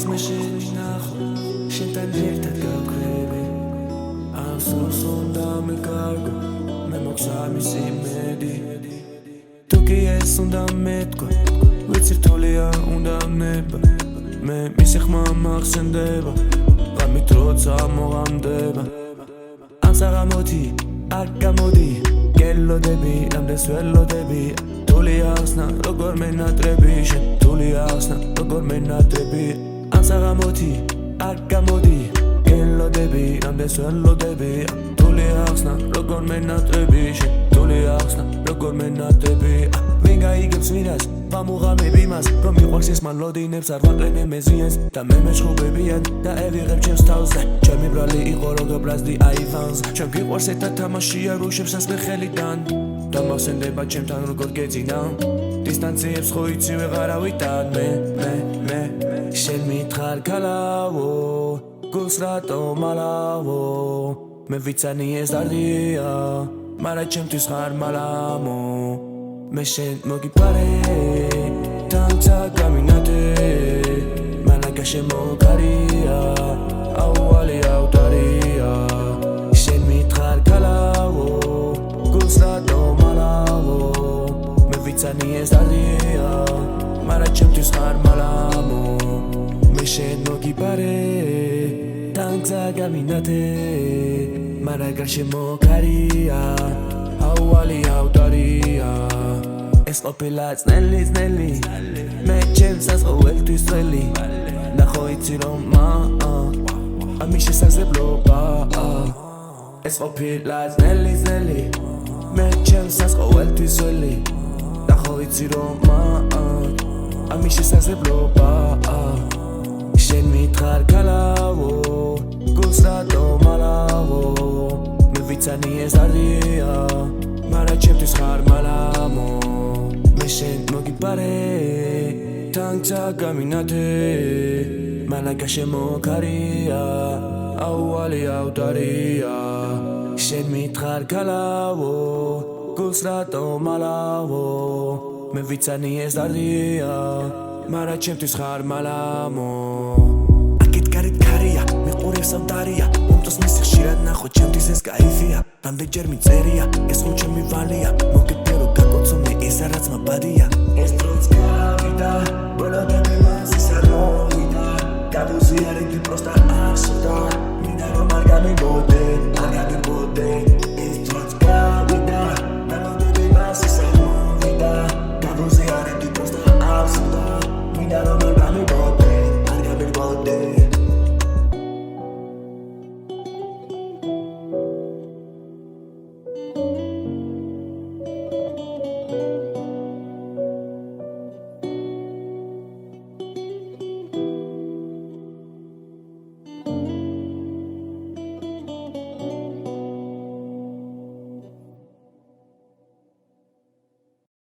ყოფას მე შევინახო შენთან ერთად გავქვები ასოს უნდა მეკარგო მე მოგზავის იმედი თუ კი ეს უნდა მეთქვა ვიცი რთულია უნდა ნება მე მისი ხმა მახსენდება ღამით როცა მოღამდება ამ საღამოთი არ გამოდი გელოდები რამდენს ველოდები თული ახსნა როგორ მენატრები შენ თული ახსნა როგორ მენატრები ამ საღამოთი არ გამოდი გელოდები რამდენს ველოდები თული ახსნა როგორ მენატრები შენ თული ახსნა როგორ მენატრები ვინ გაიგებს ვინას ვამუღამები მას რომ მიყვარს ეს მალოდინებს არ ვაყენე მეზიენს და მე მეშხუბებიან და ევიღებ ჩემს თავზე ჩემი ბრალი იყო როგორ ბრაზდი აივანს ჩემ გიყვარს ერთად თამაშია რუშებს ასმე ხელიდან და მახსენდება ჩემთან როგორ გეძინა დისტანციებს ხო იცი ვეღარავითად მე შენ მითხარ ქალავო გულს რატომ ალავო მე ვიცანი ეს დარდია მარა ჩემთვის ხარ მალამო მე შენ მოგიპარე თანცა გამინათე მანაგა შემოგარია აუვალი ავტარია შენ მითხარ ქალავო გულს რატომ ალავო მე ვიცანი ეს დარდია მარა ჩემთვის ხარ მალამო მე შენ მოგიპარე თანცა გამინათე მანაგა შემოგარია აუვალი ავტარია ეს ყოფილა ძნელი მე ჩემსაც ყოველთვის ძველი და ხო იცი რომ ამის შესაძლებლობა ეს ყოფილა ძნელი მე ჩემსაც ყოველთვის ძველი და ხო იცი რომ ამის შესაძლებლობა შენ მითხარ ქალავო გულს რატომ ალავო მე ვიცანი ეს დარდია მარა ჩემთვის ხარ მალამო მე შენ მოგიპარე თანცა გამინათე მანაგა შემოგარია აუვალი ავტარია შენ მითხარ ქალავო გულს რატომ ალავო მე ვიცანი ეს დარდია მარა ჩემთვის ხარ მალამო აქეთ გარეთ ქარია მიყურებს ავტარია მომწონს მისი ხშირად ნახო ჩემთვის ეს кайფია რამდენჯერ მიწერია ეს ხო ჩემი ვალია მოგეპე რომ გაკოცონე ეს რაც მაბადია ეს დროც გავიდა ბოლოდები მას ის არ მოვიდა გადუზიარებდი პროსტა არსოდა მინდა რომ არ გამიგოდე